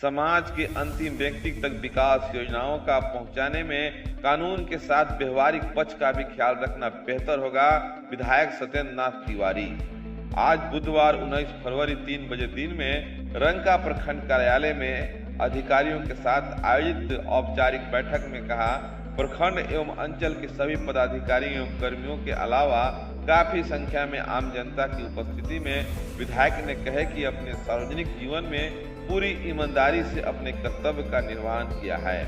समाज के अंतिम व्यक्ति तक विकास योजनाओं का पहुंचाने में कानून के साथ व्यवहारिक पक्ष का भी ख्याल रखना बेहतर होगा। विधायक सत्येंद्र नाथ तिवारी आज बुधवार 19 फरवरी 3 बजे दिन में रंका प्रखंड कार्यालय में अधिकारियों के साथ आयोजित औपचारिक बैठक में कहा, प्रखंड एवं अंचल के सभी पदाधिकारियों एवं कर्मियों के अलावा काफी संख्या में आम जनता की उपस्थिति में विधायक ने कहे कि अपने सार्वजनिक जीवन में पूरी ईमानदारी से अपने कर्तव्य का निर्वहन किया है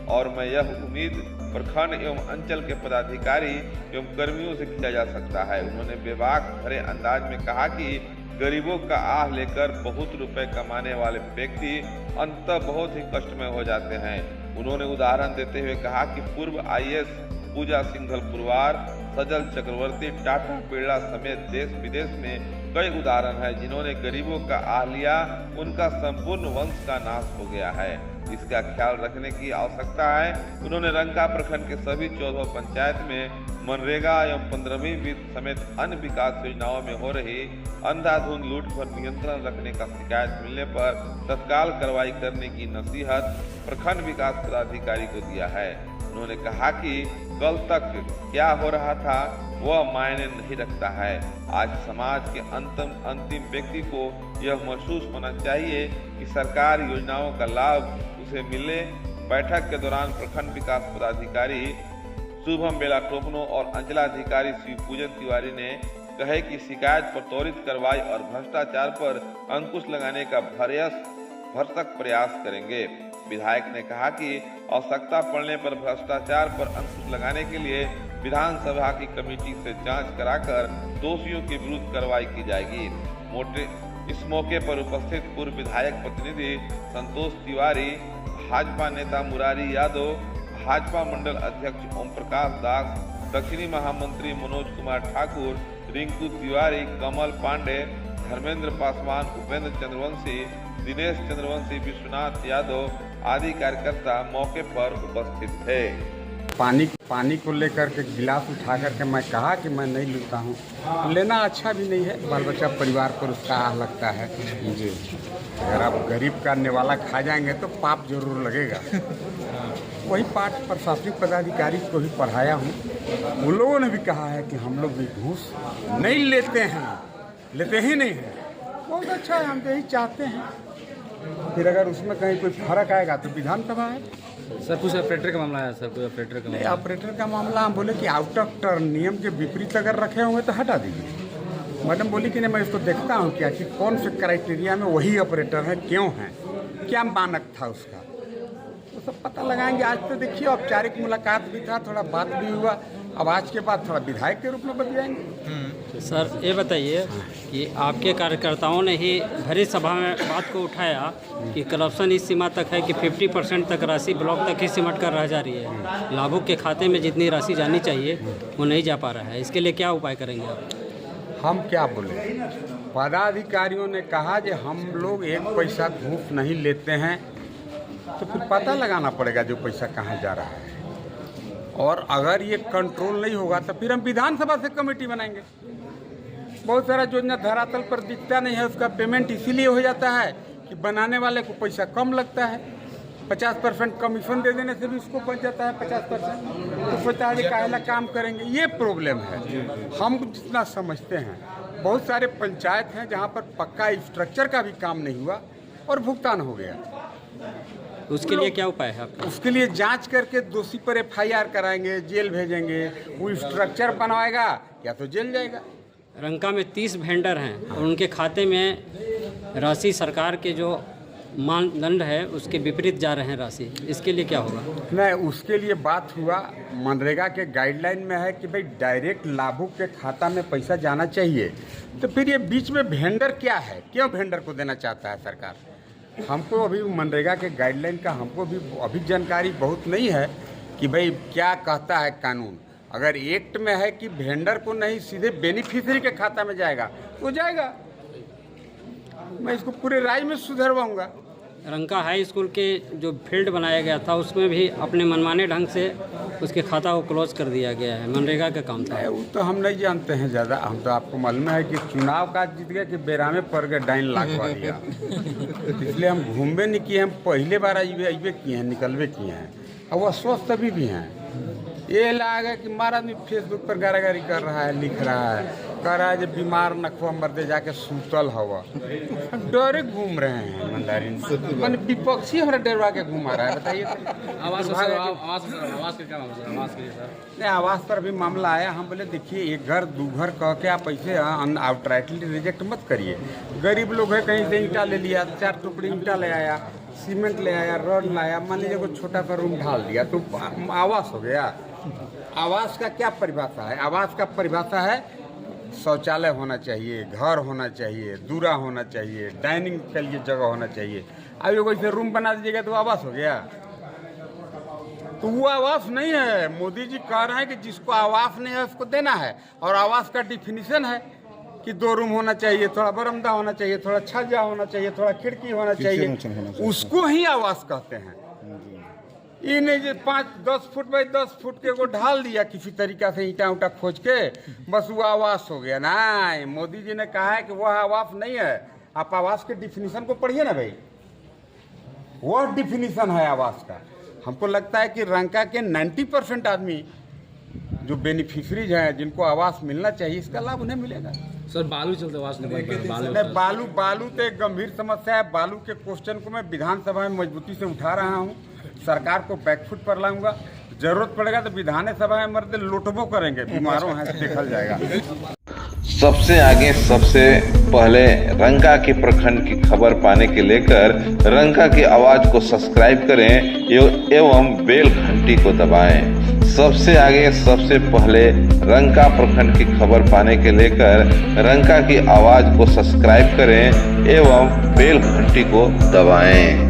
और मैं यह उम्मीद प्रखंड एवं अंचल के पदाधिकारी एवं कर्मियों से किया जा सकता है। उन्होंने बेबाक भरे अंदाज में कहा कि गरीबों का आह लेकर बहुत रुपए कमाने वाले व्यक्ति अंततः बहुत ही कष्टमय हो जाते हैं। उन्होंने उदाहरण देते हुए कहा कि पूर्व IAS पूजा सिंघल पुरवार, सजल चक्रवर्ती, टाटा बिरला समेत देश विदेश में कई उदाहरण हैं जिन्होंने गरीबों का आह लिया, उनका संपूर्ण वंश का नाश हो गया है। इसका ख्याल रखने की आवश्यकता है। उन्होंने रंका प्रखंड के सभी 14 पंचायत में मनरेगा एवं 15वीं वित्त समेत अन्य विकास योजनाओं में हो रही अंधाधुंध लूट पर नियंत्रण रखने का शिकायत मिलने पर तत्काल कार्रवाई करने की नसीहत प्रखंड विकास पदाधिकारी को दिया है। उन्होंने कहा कि कल तक क्या हो रहा था वह मायने नहीं रखता है। आज समाज के अंतिम व्यक्ति को यह महसूस होना चाहिए कि सरकार योजनाओं का लाभ उसे मिले। बैठक के दौरान प्रखंड विकास पदाधिकारी शुभम बेला टोपनो और अंचलाधिकारी शिव पूजन तिवारी ने कहे कि शिकायत पर त्वरित कार्रवाई और भ्रष्टाचार पर अंकुश लगाने का भरसक प्रयास करेंगे। विधायक ने कहा कि आवश्यकता पड़ने पर भ्रष्टाचार पर अंकुश लगाने के लिए विधानसभा की कमेटी से जांच कराकर दोषियों के विरुद्ध कार्रवाई की जाएगी। इस मौके पर उपस्थित पूर्व विधायक प्रतिनिधि संतोष तिवारी, भाजपा नेता मुरारी यादव, भाजपा मंडल अध्यक्ष ओम प्रकाश दास, दक्षिणी महामंत्री मनोज कुमार ठाकुर, रिंकू तिवारी, कमल पांडे, धर्मेंद्र पासवान, उपेंद्र चंद्रवंशी, दिनेश चंद्रवंशी, विश्वनाथ यादव आदि कार्यकर्ता मौके पर उपस्थित थे। पानी को लेकर के गिलास उठा करके मैं कहा कि मैं नहीं लेता हूँ। लेना अच्छा भी नहीं है, बाल बच्चा परिवार पर उसका आह लगता है जी। अगर आप गरीब का निवाला खा जाएंगे तो पाप जरूर लगेगा। वही पाठ प्रशासनिक पदाधिकारी को भी पढ़ाया हूँ। उन लोगों ने भी कहा है कि हम लोग भी घूस नहीं लेते हैं, लेते ही नहीं हैं। बहुत अच्छा है, हम तो यही चाहते हैं। फिर अगर उसमें कहीं कोई फर्क आएगा तो विधानसभा है। सर कुछ ऑपरेटर का मामला है सर, कोई ऑपरेटर का मामला? ऑपरेटर का मामला हम बोले कि आउट ऑफ टर्न नियम के विपरीत अगर रखे होंगे तो हटा दीजिए। मैडम बोली कि नहीं, मैं इसको देखता हूँ क्या कि कौन से क्राइटेरिया में वही ऑपरेटर है, क्यों है, क्या मानक था उसका, वो सब पता लगाएंगे। आज तो देखिए औपचारिक मुलाकात भी था, थोड़ा बात भी हुआ। अब आज के बाद थोड़ा विधायक के रूप में बदल जाएंगे। सर ये बताइए कि आपके कार्यकर्ताओं ने ही भरी सभा में बात को उठाया कि करप्शन इस सीमा तक है कि 50% तक राशि ब्लॉक तक ही सिमट कर रह जा रही है। लाभुक के खाते में जितनी राशि जानी चाहिए वो नहीं जा पा रहा है। इसके लिए क्या उपाय करेंगे आप? हम क्या बोले, पदाधिकारियों ने कहा कि हम लोग एक पैसा घूस नहीं लेते हैं, तो फिर पता लगाना पड़ेगा जो पैसा कहाँ जा रहा है। और अगर ये कंट्रोल नहीं होगा तो फिर हम विधानसभा से कमेटी बनाएंगे। बहुत सारा योजना धरातल पर दिखता नहीं है, उसका पेमेंट इसीलिए हो जाता है कि बनाने वाले को पैसा कम लगता है। 50% कमीशन दे देने से भी उसको बच जाता है 50%। तो सोचता है कि काहेला काम करेंगे, ये प्रॉब्लम है। हम जितना समझते हैं, बहुत सारे पंचायत हैं जहाँ पर पक्का स्ट्रक्चर का भी काम नहीं हुआ और भुगतान हो गया। उसके लिए क्या उपाय है आपका? उसके लिए जांच करके दोषी पर FIR कराएंगे, जेल भेजेंगे। वो स्ट्रक्चर बनवाएगा या तो जेल जाएगा। रंका में 30 वेंडर हैं और उनके खाते में राशि सरकार के जो मानदंड है उसके विपरीत जा रहे हैं राशि। इसके लिए क्या होगा? नहीं, उसके लिए बात हुआ, मनरेगा के गाइडलाइन में है कि भाई डायरेक्ट लाभुक के खाता में पैसा जाना चाहिए। तो फिर ये बीच में वेंडर क्या है, क्यों वेंडर को देना चाहता है सरकार? हमको अभी मनरेगा के गाइडलाइन का हमको भी अभी जानकारी बहुत नहीं है कि भाई क्या कहता है कानून। अगर एक्ट में है कि वेंडर को नहीं सीधे बेनिफिशियरी के खाता में जाएगा तो जाएगा। मैं इसको पूरे राज्य में सुधरवाऊंगा। रंका हाई स्कूल के जो फील्ड बनाया गया था उसमें भी अपने मनमाने ढंग से उसके खाता को क्लोज कर दिया गया है। मनरेगा का काम था। वो तो हम नहीं जानते हैं ज़्यादा, हम तो आपको मालूम है कि चुनाव का जीत गया कि बेरामे पड़ गए, डाइन लाखवा दिया। इसलिए हम घूमबे नहीं किए, हम पहले बार अबे किए हैं, निकलबे किए हैं। और वो स्वस्थ अभी भी हैं। ये लगा कि महाराज आदमी फेसबुक पर गारागारी कर रहा है, लिख रहा है, कह रहा है जब बीमार नखवा मर्दे जाके सूतल हवा, डरे घूम रहे हैं मंदारिन। मैंने विपक्षी हमारा डरवा के घुमा रहा है, बताइए। नहीं, आवास पर भी मामला आया। हम बोले देखिए एक घर दो घर कह के आप ऐसे आउटराइटली रिजेक्ट मत करिए। गरीब लोग है, कहीं से ईंटा ले लिया, 4 टुकड़ी ईंटा ले आया, सीमेंट ले आया, रॉड लाया, मान लीजिए कोई छोटा सा रूम ढाल दिया तो आवास हो गया। आवास का क्या परिभाषा है? आवास का परिभाषा है शौचालय होना चाहिए, घर होना चाहिए, दूरा होना चाहिए, डाइनिंग के लिए जगह होना चाहिए। अब ये कोई रूम बना दीजिएगा तो आवास हो गया? तो वो आवास नहीं है। मोदी जी कह रहे हैं कि जिसको आवास नहीं है उसको देना है। और आवास का डिफिनीशन है कि 2 रूम होना चाहिए, थोड़ा बरामदा होना चाहिए, थोड़ा छज्जा होना चाहिए, थोड़ा खिड़की होना चाहिए, उसको ही आवास कहते हैं। ये नहीं जो 5-10 फुट बाई 10 फुट के को ढाल दिया किसी तरीका से ईंटा उटा खोज के, बस वो आवास हो गया। नहीं, मोदी जी ने कहा है कि वह आवास नहीं है। आप आवास के डिफिनीशन को पढ़िए ना भाई, वह डिफिनीशन है आवास का। हमको लगता है कि रंका के 90% आदमी जो बेनिफिशरीज हैं, जिनको आवास मिलना चाहिए, इसका लाभ उन्हें मिलेगा। सर बालू चलते आवास नहीं, बालू तो एक गंभीर समस्या है। बालू के क्वेश्चन को मैं विधानसभा में मजबूती से उठा रहा हूँ, सरकार को बैकफुट पर लाऊंगा। जरूरत पड़ेगा तो विधानसभा में मर्द लोटबो करेंगे, बीमारों हैं, देखा जाएगा। सबसे आगे सबसे पहले रंका के प्रखंड की खबर पाने के लेकर रंका की आवाज को सब्सक्राइब करें एवं बेल घंटी को दबाएं। सबसे आगे सबसे पहले रंका प्रखंड की खबर पाने के लेकर रंका की आवाज को सब्सक्राइब करें एवं बेल घंटी को दबाएं।